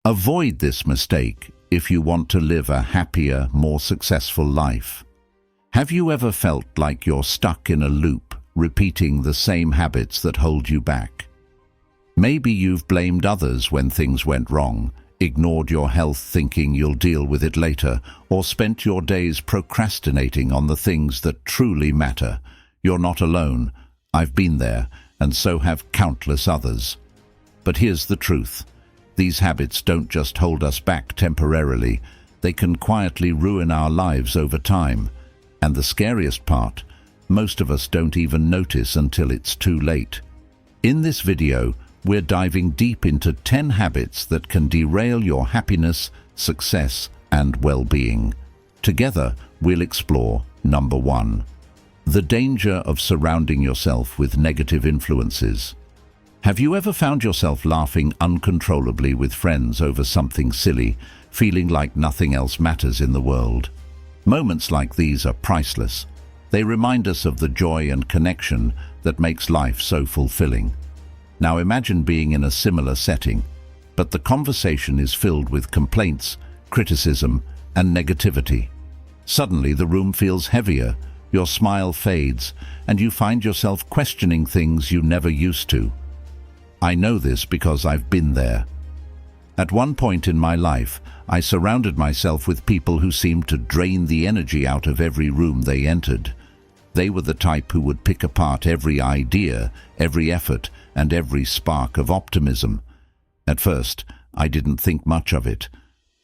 Avoid this mistake if you want to live a happier, more successful life. Have you ever felt like you're stuck in a loop, repeating the same habits that hold you back? Maybe you've blamed others when things went wrong, ignored your health thinking you'll deal with it later, or spent your days procrastinating on the things that truly matter. You're not alone. I've been there, and so have countless others. But here's the truth. These habits don't just hold us back temporarily. They can quietly ruin our lives over time. And the scariest part, most of us don't even notice until it's too late. In this video, we're diving deep into 10 habits that can derail your happiness, success, and well-being. Together, we'll explore number 1. The danger of surrounding yourself with negative influences. Have you ever found yourself laughing uncontrollably with friends over something silly, feeling like nothing else matters in the world? Moments like these are priceless. They remind us of the joy and connection that makes life so fulfilling. Now imagine being in a similar setting, but the conversation is filled with complaints, criticism, and negativity. Suddenly the room feels heavier, your smile fades, and you find yourself questioning things you never used to. I know this because I've been there. At one point in my life, I surrounded myself with people who seemed to drain the energy out of every room they entered. They were the type who would pick apart every idea, every effort, and every spark of optimism. At first, I didn't think much of it.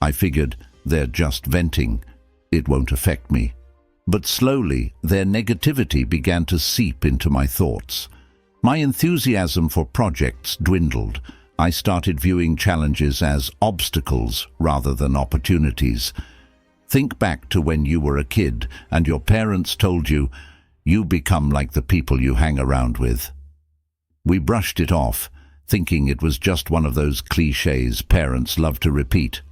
I figured, they're just venting. It won't affect me. But slowly, their negativity began to seep into my thoughts. My enthusiasm for projects dwindled. I started viewing challenges as obstacles rather than opportunities. Think back to when you were a kid and your parents told you, "You become like the people you hang around with." We brushed it off, thinking it was just one of those cliches parents love to repeat.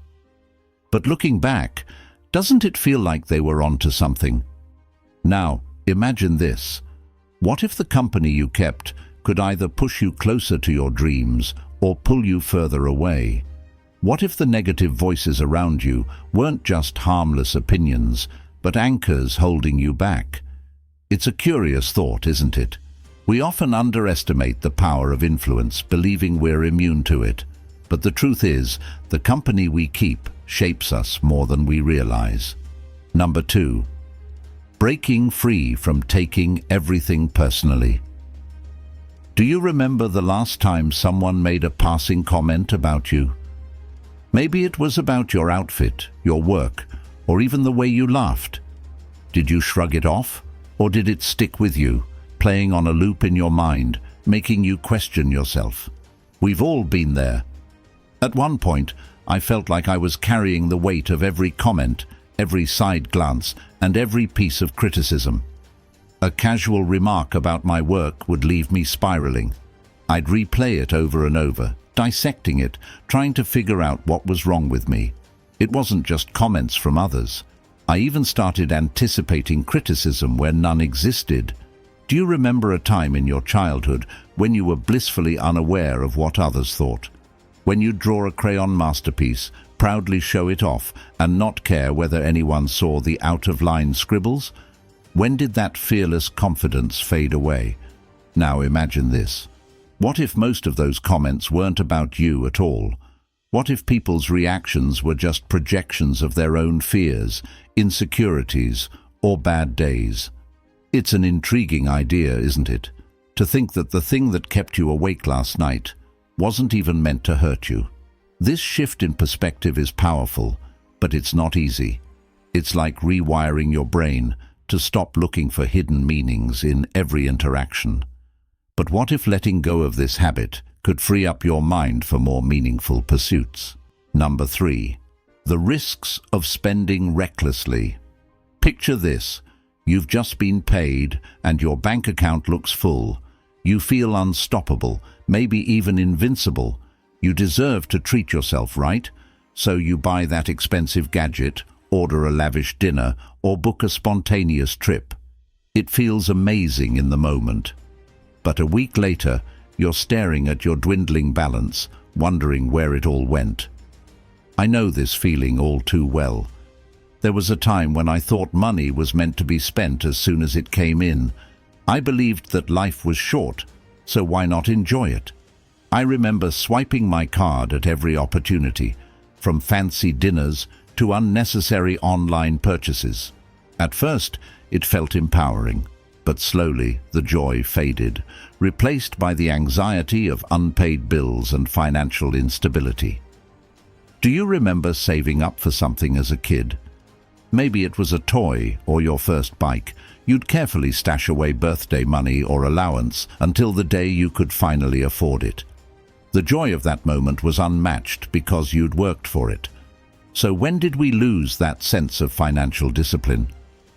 But looking back, doesn't it feel like they were onto something? Now, imagine this. What if the company you kept could either push you closer to your dreams or pull you further away? What if the negative voices around you weren't just harmless opinions, but anchors holding you back? It's a curious thought, isn't it? We often underestimate the power of influence, believing we're immune to it. But the truth is, the company we keep shapes us more than we realize. Number 2. Breaking free from taking everything personally. Do you remember the last time someone made a passing comment about you? Maybe it was about your outfit, your work, or even the way you laughed. Did you shrug it off, or did it stick with you, playing on a loop in your mind, making you question yourself? We've all been there. At one point, I felt like I was carrying the weight of every comment, every side glance, and every piece of criticism. A casual remark about my work would leave me spiraling. I'd replay it over and over, dissecting it, trying to figure out what was wrong with me. It wasn't just comments from others. I even started anticipating criticism where none existed. Do you remember a time in your childhood when you were blissfully unaware of what others thought? When you'd draw a crayon masterpiece, proudly show it off, and not care whether anyone saw the out-of-line scribbles? When did that fearless confidence fade away? Now imagine this. What if most of those comments weren't about you at all? What if people's reactions were just projections of their own fears, insecurities, or bad days? It's an intriguing idea, isn't it? To think that the thing that kept you awake last night wasn't even meant to hurt you. This shift in perspective is powerful, but it's not easy. It's like rewiring your brain to stop looking for hidden meanings in every interaction. But what if letting go of this habit could free up your mind for more meaningful pursuits? Number 3. The risks of spending recklessly. Picture this. You've just been paid and your bank account looks full. You feel unstoppable, maybe even invincible. You deserve to treat yourself, right? So you buy that expensive gadget, order a lavish dinner, or book a spontaneous trip. It feels amazing in the moment. But a week later, you're staring at your dwindling balance, wondering where it all went. I know this feeling all too well. There was a time when I thought money was meant to be spent as soon as it came in. I believed that life was short, so why not enjoy it? I remember swiping my card at every opportunity, from fancy dinners to unnecessary online purchases. At first, it felt empowering, but slowly the joy faded, replaced by the anxiety of unpaid bills and financial instability. Do you remember saving up for something as a kid? Maybe it was a toy or your first bike. You'd carefully stash away birthday money or allowance until the day you could finally afford it. The joy of that moment was unmatched because you'd worked for it. So when did we lose that sense of financial discipline?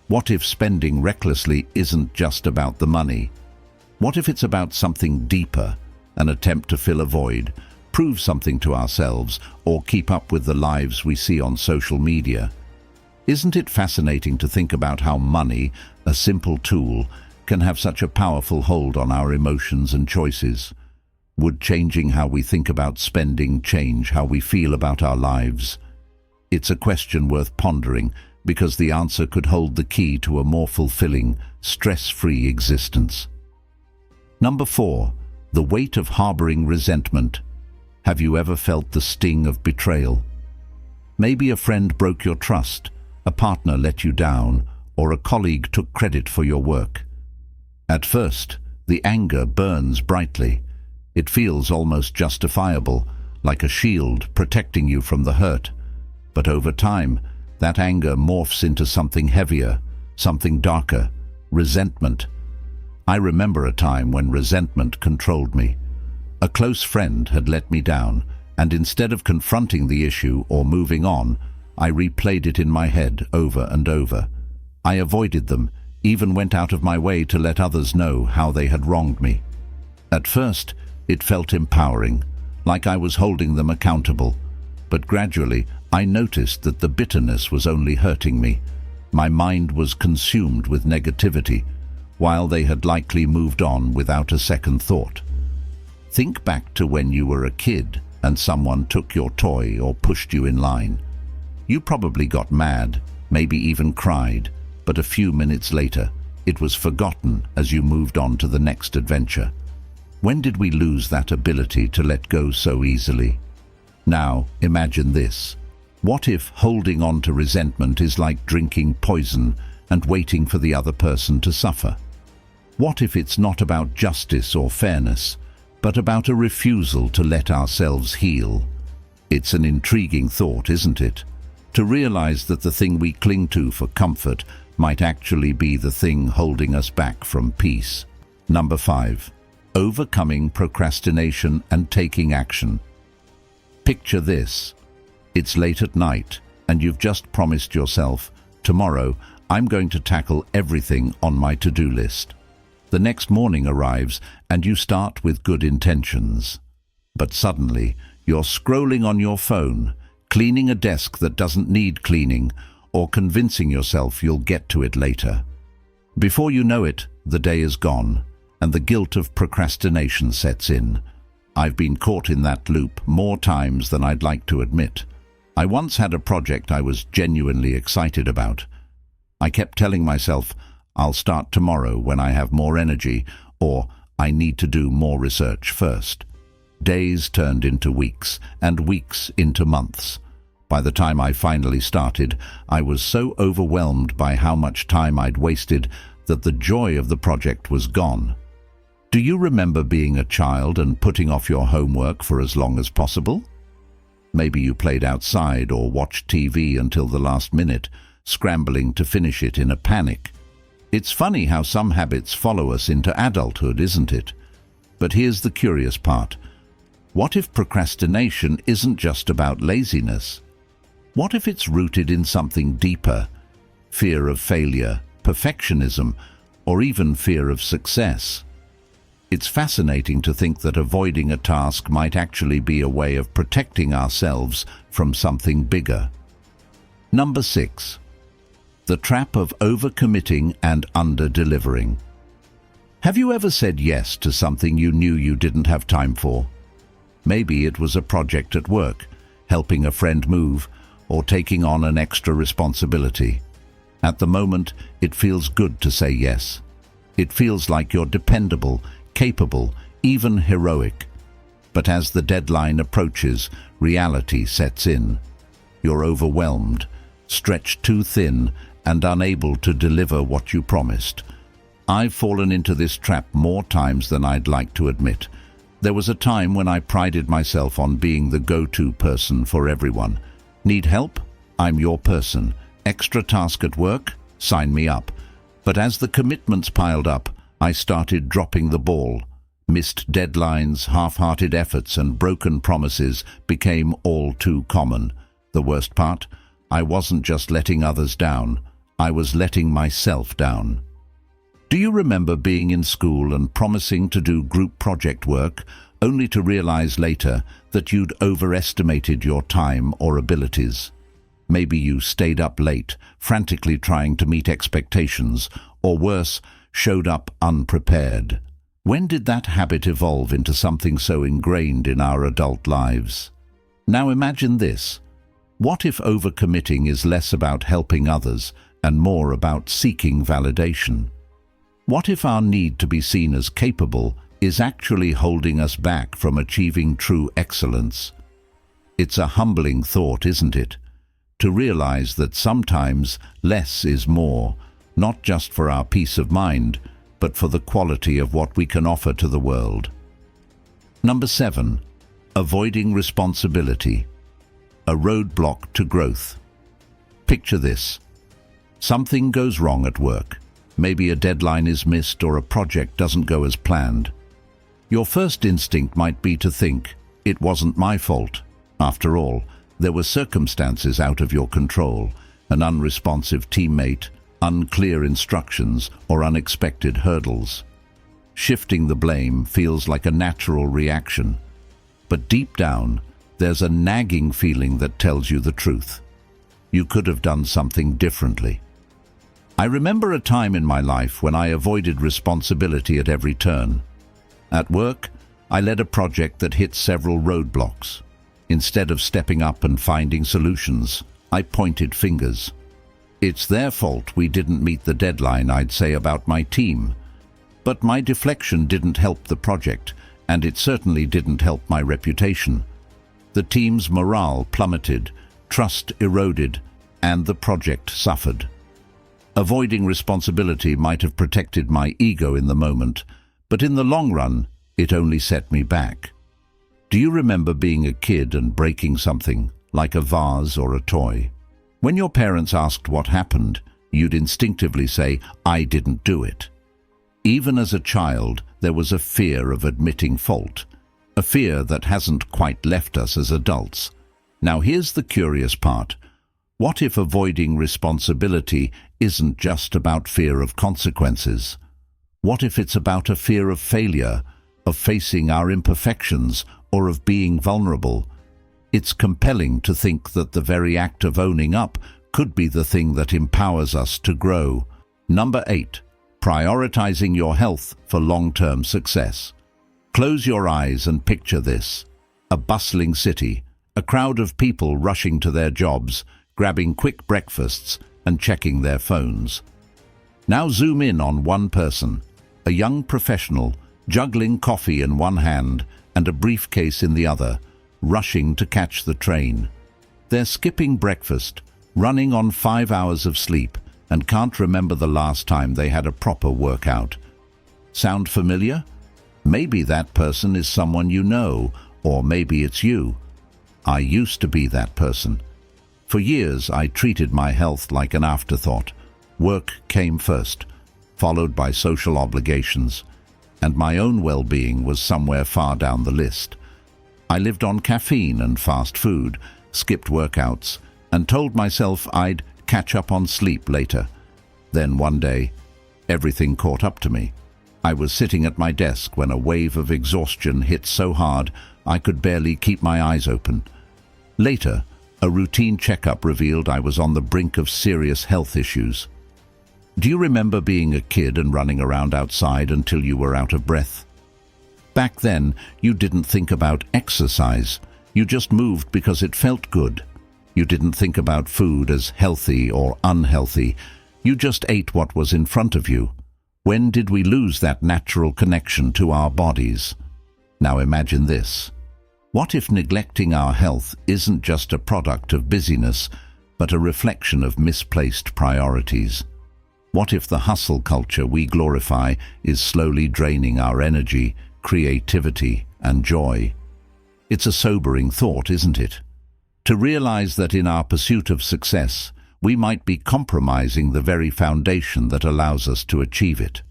What if spending recklessly isn't just about the money? What if it's about something deeper, an attempt to fill a void, prove something to ourselves, or keep up with the lives we see on social media? Isn't it fascinating to think about how money, a simple tool, can have such a powerful hold on our emotions and choices? Would changing how we think about spending change how we feel about our lives? It's a question worth pondering, because the answer could hold the key to a more fulfilling, stress-free existence. Number 4. The weight of harboring resentment. Have you ever felt the sting of betrayal? Maybe a friend broke your trust, a partner let you down, or a colleague took credit for your work. At first, the anger burns brightly. It feels almost justifiable, like a shield protecting you from the hurt. But over time, that anger morphs into something heavier, something darker, resentment. I remember a time when resentment controlled me. A close friend had let me down, and instead of confronting the issue or moving on, I replayed it in my head over and over. I avoided them, even went out of my way to let others know how they had wronged me. At first, it felt empowering, like I was holding them accountable. But gradually, I noticed that the bitterness was only hurting me. My mind was consumed with negativity, while they had likely moved on without a second thought. Think back to when you were a kid and someone took your toy or pushed you in line. You probably got mad, maybe even cried, but a few minutes later, it was forgotten as you moved on to the next adventure. When did we lose that ability to let go so easily? Now, imagine this. What if holding on to resentment is like drinking poison and waiting for the other person to suffer? What if it's not about justice or fairness, but about a refusal to let ourselves heal? It's an intriguing thought, isn't it? To realize that the thing we cling to for comfort might actually be the thing holding us back from peace. Number 5. Overcoming procrastination and taking action. Picture this. It's late at night, and you've just promised yourself, tomorrow I'm going to tackle everything on my to-do list. The next morning arrives, and you start with good intentions. But suddenly, you're scrolling on your phone, cleaning a desk that doesn't need cleaning, or convincing yourself you'll get to it later. Before you know it, the day is gone, and the guilt of procrastination sets in. I've been caught in that loop more times than I'd like to admit. I once had a project I was genuinely excited about. I kept telling myself, I'll start tomorrow when I have more energy, or I need to do more research first. Days turned into weeks, and weeks into months. By the time I finally started, I was so overwhelmed by how much time I'd wasted that the joy of the project was gone. Do you remember being a child and putting off your homework for as long as possible? Maybe you played outside or watched TV until the last minute, scrambling to finish it in a panic. It's funny how some habits follow us into adulthood, isn't it? But here's the curious part. What if procrastination isn't just about laziness? What if it's rooted in something deeper? Fear of failure, perfectionism, or even fear of success? It's fascinating to think that avoiding a task might actually be a way of protecting ourselves from something bigger. Number 6. The trap of overcommitting and under-delivering. Have you ever said yes to something you knew you didn't have time for? Maybe it was a project at work. helping a friend move, or taking on an extra responsibility. At the moment, it feels good to say yes. It feels like you're dependable, capable, even heroic. But as the deadline approaches, reality sets in. You're overwhelmed, stretched too thin, and unable to deliver what you promised. I've fallen into this trap more times than I'd like to admit. There was a time when I prided myself on being the go-to person for everyone. Need help? I'm your person. Extra task at work? Sign me up. But as the commitments piled up, I started dropping the ball. Missed deadlines, half-hearted efforts, and broken promises became all too common. The worst part? I wasn't just letting others down. I was letting myself down. Do you remember being in school and promising to do group project work, only to realize later that you'd overestimated your time or abilities? Maybe you stayed up late, frantically trying to meet expectations, or worse, showed up unprepared. When did that habit evolve into something so ingrained in our adult lives? Now imagine this. What if overcommitting is less about helping others and more about seeking validation? What if our need to be seen as capable is actually holding us back from achieving true excellence? It's a humbling thought, isn't it? To realize that sometimes less is more, not just for our peace of mind, but for the quality of what we can offer to the world. Number 7. Avoiding responsibility. A roadblock to growth. Picture this. Something goes wrong at work. Maybe a deadline is missed or a project doesn't go as planned. Your first instinct might be to think, it wasn't my fault. After all, there were circumstances out of your control, an unresponsive teammate, unclear instructions, or unexpected hurdles. Shifting the blame feels like a natural reaction. But deep down, there's a nagging feeling that tells you the truth. You could have done something differently. I remember a time in my life when I avoided responsibility at every turn. At work, I led a project that hit several roadblocks. Instead of stepping up and finding solutions, I pointed fingers. It's their fault we didn't meet the deadline, I'd say about my team. But my deflection didn't help the project, and it certainly didn't help my reputation. The team's morale plummeted, trust eroded, and the project suffered. Avoiding responsibility might have protected my ego in the moment, but in the long run, it only set me back. Do you remember being a kid and breaking something, like a vase or a toy? When your parents asked what happened, you'd instinctively say, "I didn't do it." Even as a child, there was a fear of admitting fault, a fear that hasn't quite left us as adults. Now here's the curious part. What if avoiding responsibility isn't just about fear of consequences? What if it's about a fear of failure, of facing our imperfections, or of being vulnerable? It's compelling to think that the very act of owning up could be the thing that empowers us to grow. Number 8. Prioritizing your health for long-term success. Close your eyes and picture this. A bustling city, a crowd of people rushing to their jobs, grabbing quick breakfasts and checking their phones. Now zoom in on one person, a young professional, juggling coffee in one hand and a briefcase in the other, rushing to catch the train. They're skipping breakfast, running on 5 hours of sleep, and can't remember the last time they had a proper workout. Sound familiar? Maybe that person is someone you know, or maybe it's you. I used to be that person. For years, I treated my health like an afterthought. Work came first, followed by social obligations, and my own well-being was somewhere far down the list. I lived on caffeine and fast food, skipped workouts, and told myself I'd catch up on sleep later. Then one day, everything caught up to me. I was sitting at my desk when a wave of exhaustion hit so hard I could barely keep my eyes open. Later, a routine checkup revealed I was on the brink of serious health issues. Do you remember being a kid and running around outside until you were out of breath? Back then, you didn't think about exercise. You just moved because it felt good. You didn't think about food as healthy or unhealthy. You just ate what was in front of you. When did we lose that natural connection to our bodies? Now imagine this. What if neglecting our health isn't just a product of busyness, but a reflection of misplaced priorities? What if the hustle culture we glorify is slowly draining our energy, creativity, and joy? It's a sobering thought, isn't it? To realize that in our pursuit of success, we might be compromising the very foundation that allows us to achieve it.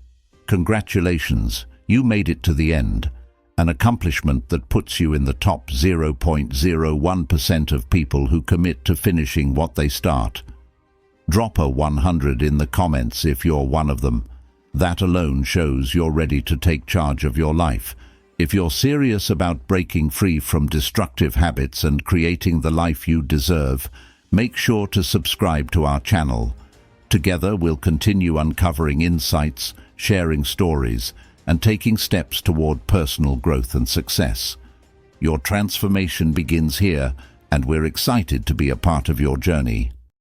Congratulations, you made it to the end, an accomplishment that puts you in the top 0.01% of people who commit to finishing what they start. Drop a 100 in the comments if you're one of them. That alone shows you're ready to take charge of your life. If you're serious about breaking free from destructive habits and creating the life you deserve, make sure to subscribe to our channel. Together we'll continue uncovering insights, sharing stories, and taking steps toward personal growth and success. Your transformation begins here, and we're excited to be a part of your journey.